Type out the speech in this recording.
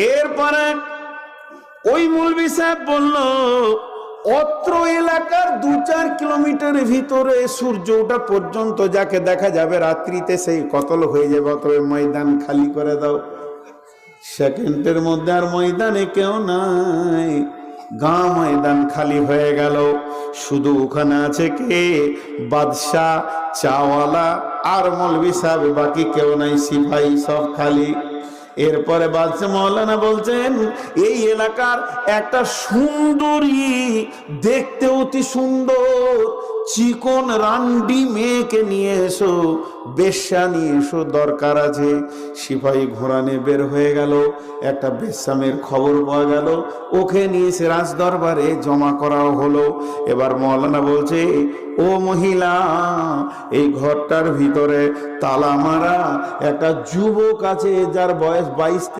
এরপরে ওই মৌলভী সাহেব বলল, অত্র এলাকার 2-4 কিলোমিটারের ভিতরে সূর্য ওঠা পর্যন্ত যাকে দেখা যাবে রাত্রিতে সেই কতল হয়ে যাবে, অতএব ময়দান খালি করে দাও। সেকেন্ডের মধ্যে আর ময়দানে কেউ নাই, গাঁ ময়দান খালি হয়ে গেল। শুধু ওখানে আছে কে? বাদশাহ, চাওয়ালা আর মৌলভী সাহেব, বাকি কেউ নাই, সিপাহী সব খালি। এরপরে বাদশাহ মৌলানা বলছেন, এই এলাকার একটা সুন্দরী, দেখতে অতি সুন্দর চিকন রান্ডি মেয়েকে নিয়ে এসো, বেশ্যা নিয়ে এসো, দরকার আছে। সিপাহী ঘোড়ানে বের হয়ে গেল, একটা বেশ্যামের খবর পাওয়া গেল, ওকে নিয়ে এসে রাজ দরবারে জমা করা হলো। এবার মৌলানা বলছে, ও মহিলা, এই ঘরটার ভিতরে তালা মারা একটা যুবক আছে, যার বয়স 22